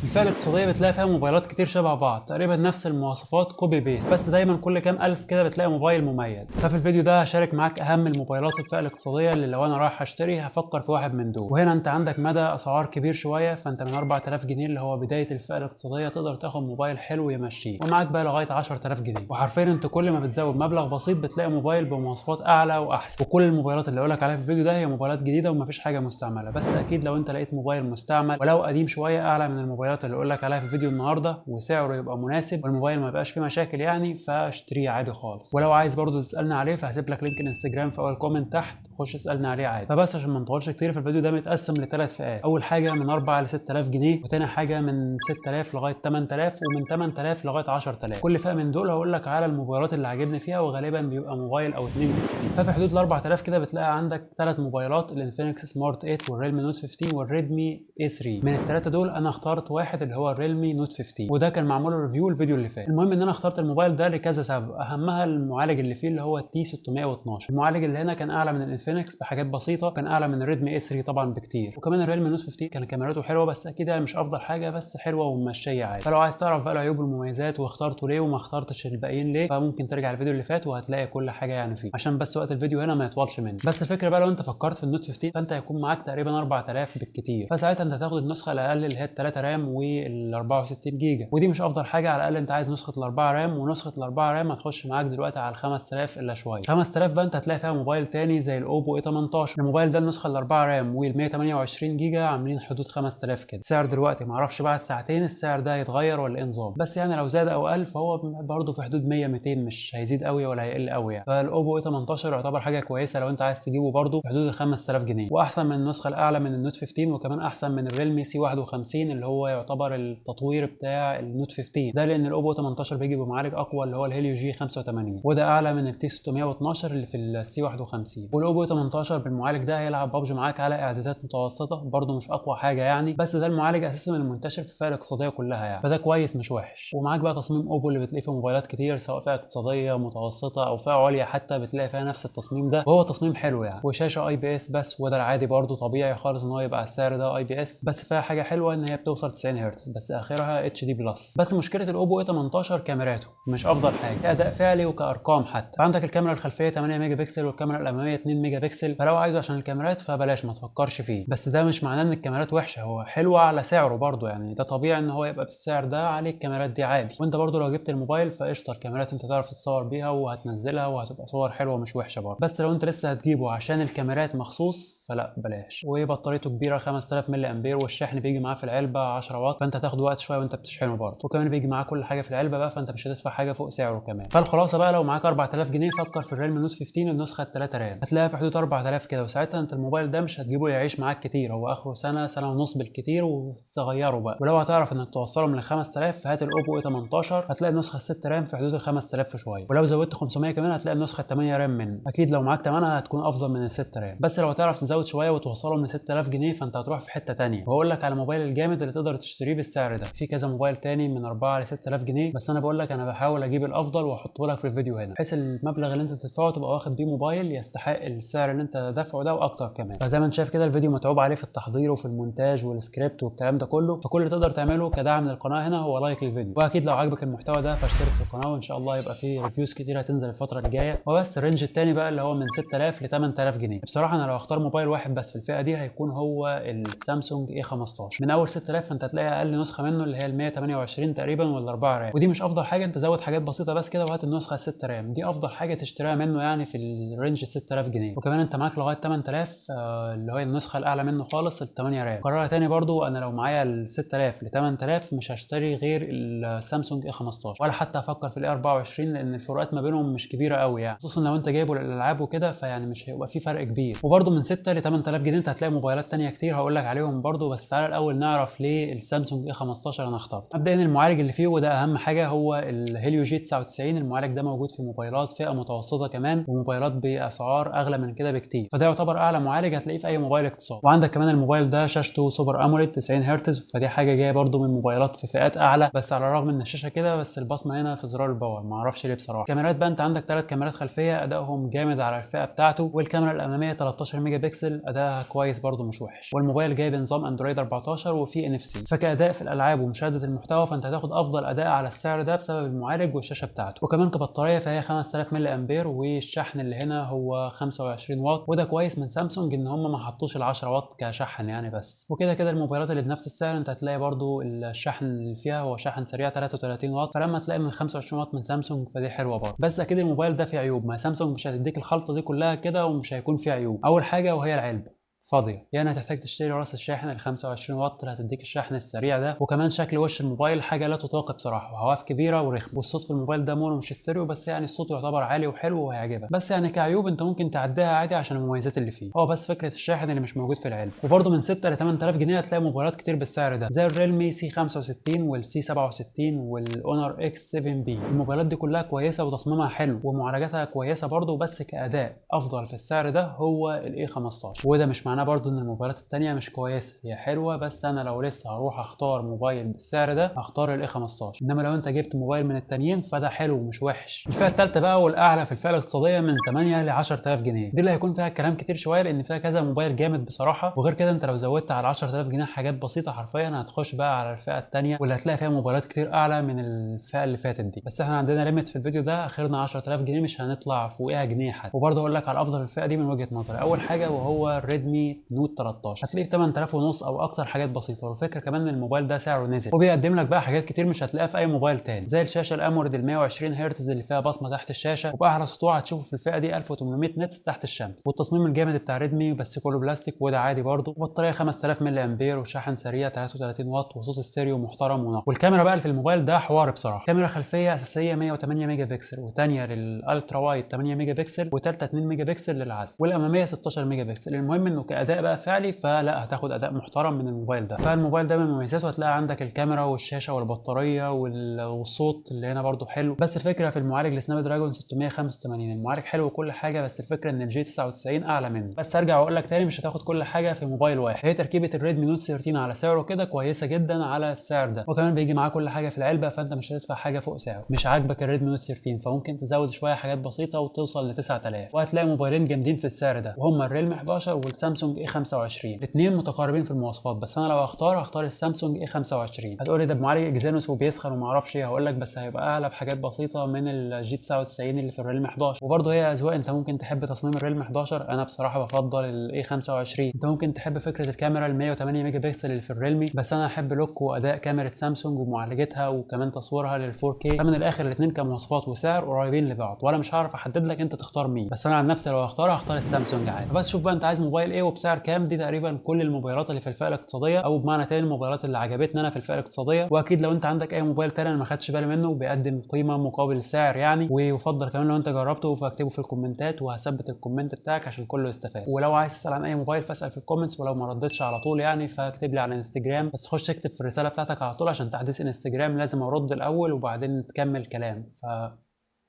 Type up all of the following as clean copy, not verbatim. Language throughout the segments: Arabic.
الفئة الاقتصادية بتلاقي فيها موبايلات كتير شبه بعض، تقريبا نفس المواصفات كوبي بيست، بس دايما كل كام ألف كده بتلاقي موبايل مميز. ففي الفيديو ده هشارك معاك أهم الموبايلات في الفئة الاقتصادية اللي لو أنا رايح أشتري هفكر في واحد من دول. وهنا أنت عندك مدى أسعار كبير شوية، فأنت من 4000 جنيه اللي هو بداية الفئة الاقتصادية تقدر تاخد موبايل حلو يمشيك، ومعاك بقى لغاية 10000 جنيه. وحرفيا أنت كل ما بتزود مبلغ بسيط بتلاقي موبايل بمواصفات أعلى وأحسن. وكل الموبايلات اللي أقولك عليها في الفيديو ده هي موبايلات جديدة ومفيش حاجة مستعملة، بس أكيد لو أنت لقيت موبايل مستعمل ولو قديم شوية أعلى من الموبايلات اللي أقولك عليها في فيديو النهارده وسعره يبقى مناسب والموبايل ما يبقاش فيه مشاكل يعني، فاشتريه عادي خالص. ولو عايز برضو تسالني عليه فهسيب لك لينك الانستجرام في اول كومنت تحت، خش اسالني عليه عادي. فبس عشان ما نطولش كتير، في الفيديو ده متقسم لثلاث فئات. اول حاجه من 4 ل 6000 جنيه، وثاني حاجه من 6000 لغايه 8000، ومن 8000 لغايه 10000. كل فئه من دول هقول لك على الموبايلات اللي عاجبني فيها، وغالبا بيبقى موبايل او اتنين بالكتير. ففي حدود ال 4000 كده بتلاقي عندك ثلاث موبايلات، الانفينكس سمارت 8 والريلمي نوت 15 والريدمي اي 3. من الثلاثه دول انا اخترت واحد اللي هو الريلمي نوت 15، وده كان معمول ريفيو الفيديو اللي فات. المهم ان انا اخترت الموبايل ده لكذا سبب، اهمها المعالج اللي فيه اللي هو التي 612. المعالج اللي هنا كان اعلى من الانفينكس بحاجات بسيطه، كان اعلى من الريدمي اي 3 طبعا بكتير. وكمان الريلمي نوت 15 كان كاميرته حلوه، بس اكيد يعني مش افضل حاجه، بس حلوه وممشيه عادي. فلو عايز تعرف بقى العيوب والمميزات واخترته ليه وما اخترتش الباقيين ليه، فممكن ترجع الفيديو اللي فات وهتلاقي كل حاجه يعني فيه، عشان بس وقت الفيديو هنا ما يطولش مني. بس الفكره بقى لو انت فكرت في النوت 15 فانت هيكون معاك تقريبا 4000 بالكتير، فساعتها انت هتاخد النسخه الاقل اللي هي ال 3 رام وال 64 جيجا، ودي مش افضل حاجه. على الاقل انت عايز نسخه الاربعه رام، ونسخه الاربعه رام هتخش معاك دلوقتي على 5000 الا شويه. 5000 بقى انت هتلاقي فيها موبايل تاني زي الاوبو اي 18. الموبايل ده النسخه الاربعه رام وال 128 جيجا عاملين حدود 5000 كده. سعر دلوقتي معرفش بعد ساعتين السعر ده هيتغير ولا ايه نظام، بس يعني لو زاد او قل فهو برضه في حدود 100 200، مش هيزيد قوي ولا هيقل قوي يعني. فالاوبو اي 18 يعتبر حاجه كويسه لو انت عايز تجيبه برضه في حدود ال 5000 جنيه، واحسن من النسخه الاعلى من النوت 15، وكمان احسن من الريلمي سي 51 اللي هو يعتبر التطوير بتاع النوت 15 ده، لان الاوبو 18 بيجي بمعالج اقوى اللي هو الهيليو جي 85، وده اعلى من التي 612 اللي في السي 51. والاوبو 18 بالمعالج ده هيلعب ببجي معاك على اعدادات متوسطه، برده مش اقوى حاجه يعني، بس ده المعالج اساسا المنتشر في الفئه الاقتصاديه كلها يعني، فده كويس مش وحش. ومعاك بقى تصميم اوبو اللي بتلاقيه في موبايلات كتير سواء فئه اقتصاديه متوسطه او فئه عليا حتى، بتلاقي فيها نفس التصميم ده، وهو تصميم حلو يعني. وشاشه اي بي اس بس، وده العادي برده طبيعي خالص ان هو يبقى السعر ده اي بي اس، بس فيها حاجه حلوه ان هي بتوصل 90 هرتز بس اخرها اتش دي بلس. بس مشكله الاوبو اي 18 كاميراته مش افضل حاجه كاداء فعلي وكارقام حتى. عندك الكاميرا الخلفيه 8 ميجا بكسل والكاميرا الاماميه 2 ميجا بكسل، فلو عايزه عشان الكاميرات فبلاش ما تفكرش فيه. بس ده مش معناه ان الكاميرات وحشه، هو حلوه على سعره برده يعني، ده طبيعي ان هو يبقى بالسعر ده عليه الكاميرات دي عادي. وانت برده لو جبت الموبايل فقشطه الكاميرات انت تعرف تتصور بيها وهتنزلها وهتبقى صور حلوه مش وحشه برده. بس لو انت لسه هتجيبه عشان الكاميرات مخصوص فلا بلاش. وبطاريته كبيره 5000 ملي امبير، والشحن بيجي معاه في العلبه 10 واط، فانت هتاخد وقت شويه وانت بتشحنه برده، وكمان بيجي معاه كل حاجه في العلبه بقى، فانت مش هتدفع حاجه فوق سعره كمان. فالخلاصه بقى لو معاك 4000 جنيه فكر في الريلمي نوت 15 النسخه 3 رام، هتلاقيها في حدود 4000 كده، وساعتها انت الموبايل ده مش هتجيبه يعيش معاك كتير، هو اخره سنه سنه ونص بالكتير وتغيره بقى. ولو هتعرف انك توصله من ال 5000 فهات الاوبو اي 18، هتلاقي النسخه 6 رام في حدود ال 5000 شويه، ولو زودت 500 كمان هتلاقي النسخه 8 رام منه. اكيد لو معاك 8 هتكون افضل من ال 6 رام، بس لو تعرف تزود شويه وتوصله من 6000 جنيه فانت هتروح في حته ثانيه. وهقول لك على الموبايل الجامد اللي تقدر تشتريه بالسعر ده، في كذا موبايل تاني من 4 ل 6000 جنيه، بس انا بقول لك انا بحاول اجيب الافضل واحطه لك في الفيديو هنا، بحيث المبلغ اللي انت تدفعه تبقى واخد بيه موبايل يستحق السعر اللي انت دافعه ده واكتر كمان. فزي ما انت شايف كده الفيديو متعوب عليه في التحضير وفي المونتاج والسكريبت والكلام ده كله، فكل اللي تقدر تعمله كدعم للقناه هنا هو لايك للفيديو. واكيد لو عجبك المحتوى ده فاشترك في القناه، وان شاء الله يبقى فيه ريفيوز كتير هتنزل الفتره الجايه. وبس الرينج التاني بقى اللي هو من 6000 ل 8000 جنيه، بصراحه انا لو اختار موبايل واحد بس في الفئه دي هيكون هو السامسونج اي 15. من اول 6000 فانت هتلاقي اقل نسخه منه اللي هي ال 128 تقريبا ولا 4 رام، ودي مش افضل حاجه، انت زود حاجات بسيطه بس كده وهات النسخه 6 رام، دي افضل حاجه تشتريها منه يعني في الرينج 6000 جنيه. وكمان انت معاك لغايه 8000 اللي هي النسخه الاعلى منه خالص ال 8 رام. قررها تاني برضو، انا لو معايا ال 6000 ل 8000 مش هشتري غير السامسونج اي 15، ولا حتى افكر في الاي 24 لان الفروقات ما بينهم مش كبيره قوي يعني، خصوصا لو انت جايبه للالعاب وكده، فيعني مش هيبقى في فرق كبير. وبرضو من 6 ل 8000 جنيه انت هتلاقي موبايلات تانية كتير هقول لك عليهم برضو، بس تعالى الاول نعرف ليه السامسونج اي 15 انا اخترته. مبدئيا المعالج اللي فيه وده اهم حاجه هو الهيليو جي 99. المعالج ده موجود في موبايلات فئه متوسطه كمان، وموبايلات باسعار اغلى من كده بكتير، فده يعتبر اعلى معالج هتلاقيه في اي موبايل اقتصادي. وعندك كمان الموبايل ده شاشته سوبر اموليد 90 هرتز، فدي حاجه جايه برضو من موبايلات في فئات اعلى، بس على الرغم ان الشاشه كده بس البصمه هنا في زرار الباور، ما اعرفش ليه بصراحه. كاميرات بقى انت عندك 3 كاميرات خلفيه ادائهم جامد على الفئه بتاعته، والكاميرا الاماميه 13 ميجا بكسل بكسل، ادائها كويس برضو مش وحش، والموبايل جاي بنظام اندرويد 14 وفيه NFC. فكاداء في الالعاب ومشاهده المحتوى فانت هتاخد افضل اداء على السعر ده بسبب المعالج والشاشه بتاعته. وكمان كبطاريه فهي 5000 ملي امبير، والشحن اللي هنا هو 25 واط، وده كويس من سامسونج ان هم ما حطوش ال 10 واط كشحن يعني بس. وكده كده الموبايلات اللي بنفس السعر انت هتلاقي برضو الشحن اللي فيها هو شحن سريع 33 واط، فلما تلاقي من 25 واط من سامسونج فدي حلوه برضه. بس اكيد الموبايل ده فيه عيوب، ما سامسونج مش هتديك الخلطه دي كلها كده ومش هيكون فيه عيوب. اول حاجه وهي العلبه فاضيه، يعني هتحتاج تشتري راس الشاحن ال 25 واط اللي هتديك الشحن السريع ده. وكمان شكل وش الموبايل حاجه لا تطاق بصراحه، وهواف كبيره ورخم، والصوت في الموبايل ده مونو مش ستيريو، بس يعني الصوت يعتبر عالي وحلو وهيعجبك. بس يعني كعيوب انت ممكن تعديها عادي عشان المميزات اللي فيه، هو بس فكره الشاحن اللي مش موجود في العلبه. وبرده من 6 ل 8000 جنيه هتلاقي موبايلات كتير بالسعر ده، زي الريلمي سي 65 والسي 67 والاونر اكس 7 بي. الموبايلات دي كلها كويسه وتصميمها حلو ومعالجاتها كويسه برده، بس كاداء افضل في السعر ده هو الاي 15. وده مش معناه برده ان الموبايلات التانية مش كويسه، هي حلوه، بس انا لو لسه هروح اختار موبايل بالسعر ده هختار الاي 15. انما لو انت جبت موبايل من التانيين فده حلو ومش وحش. الفئه الثالثه بقى والاعلى في الفئه الاقتصاديه من 8 ل 10000 جنيه، دي اللي هيكون فيها كلام كتير شويه لان فيها كذا موبايل جامد بصراحه. وغير كده انت لو زودت على 10000 جنيه حاجات بسيطه حرفيا هتخش بقى على الفئه الثانيه واللي هتلاقي فيها موبايلات كتير اعلى من الفئه اللي فاتت دي. بس احنا عندنا ليميت في الفيديو ده، اخرنا 10000 جنيه مش هنطلع فوقيها جنيه حتى. وبرضه اقول لك على افضل الفئه دي من وجهه نظري. اول حاجه وهو الريدمي نوت 13، هتلاقيه ب 8000 ونص او اكتر، حاجات بسيطه. والفكره كمان ان الموبايل ده سعره نزل وبيقدم لك بقى حاجات كتير مش هتلاقيها في اي موبايل تاني، زي الشاشه الاموليد ال 120 هرتز اللي فيها بصمه تحت الشاشه، وباعلى سطوع هتشوفه في الفئه دي 1800 نتس تحت الشمس، والتصميم الجامد بتاع ريدمي بس كله بلاستيك وده عادي برضه، وبطاريه 5000 ملي امبير وشحن سريع 33 واط وصوت ستيريو محترم ونقي. والكاميرا بقى اللي في الموبايل ده حوار بصراحه، كاميرا خلفيه اساسيه 108 ميجا بكسل، وثانيه للالترا وايد 8 ميجا بكسل، وثالثه 2 ميجا بكسل للعزل، والاماميه 16 ميجا بكسل. المهم انه كاداء بقى فعلي فلا هتاخد اداء محترم من الموبايل ده. فالموبايل ده من مميزاته هتلاقي عندك الكاميرا والشاشه والبطاريه والصوت اللي هنا برضو حلو. بس الفكره في المعالج السناب دراجون 685، المعالج حلو وكل حاجه، بس الفكره ان الجي 99 اعلى منه. بس ارجع واقول لك تاني مش هتاخد كل حاجه في موبايل واحد. هي تركيبه الريدمي نوت 13 على سعره كده كويسه جدا على السعر ده، وكمان بيجي معاه كل حاجه في العلبه، فانت مش هتدفع حاجه فوق سعره. مش عاجبك الريدمي نوت 13 فممكن تزود شويه حاجات بسيطه وتوصل ل 9000، وهتلاقي موبايلين جامدين في السعر ده وهما الريلمي 11 والسامسونج اي 25. الاثنين متقاربين في المواصفات، بس انا لو هختار السامسونج اي 25. هتقولي ده بمعالج اكزينوس وبيسخن وما اعرفش ايه، هقول لك بس هيبقى اعلى بحاجات بسيطه من الجي 99 اللي في الريلمي 11. وبرضه هي اذواق، انت ممكن تحب تصميم الريلمي 11، انا بصراحه بفضل الاي 25. انت ممكن تحب فكره الكاميرا ال 108 ميجا بكسل اللي في الريلمي، بس انا احب لوك واداء كاميرا سامسونج ومعالجتها وكمان تصويرها لل 4K. فمن الاخر الاثنين كمواصفات وسعر قريبين لبعض، ولا مش هعرف احدد لك انت تختار مين، بس انا عن نفسي لو هختار السامسونج عادي. بس شوف بقى انت عايز موبايل ايه وبسعر كام. دي تقريبا كل الموبايلات اللي في الفئه الاقتصاديه، او بمعنى تاني الموبايلات اللي عجبتني انا في الفئه الاقتصاديه. واكيد لو انت عندك اي موبايل تاني انا ما خدتش بالي منه وبيقدم قيمه مقابل سعر يعني، ويفضل كمان لو انت جربته فاكتبه في الكومنتات وهثبت الكومنت بتاعك عشان كله يستفاد. ولو عايز تسال عن اي موبايل فاسال في الكومنتس، ولو ما ردتش على طول يعني فاكتب لي على انستجرام، بس خش اكتب في الرساله بتاعتك على طول عشان تحديث انستجرام لازم ارد الاول وبعدين تكمل كلام.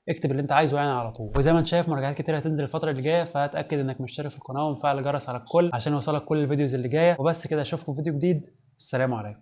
اكتب اللي انت عايزه يعني على طول. وزي ما انت شايف مراجعات كتير هتنزل الفتره اللي جايه، فاتاكد انك مشترك في القناه ومفعل الجرس على الكل عشان يوصلك كل الفيديوز اللي جايه. وبس كده، اشوفكم في فيديو جديد. السلام عليكم.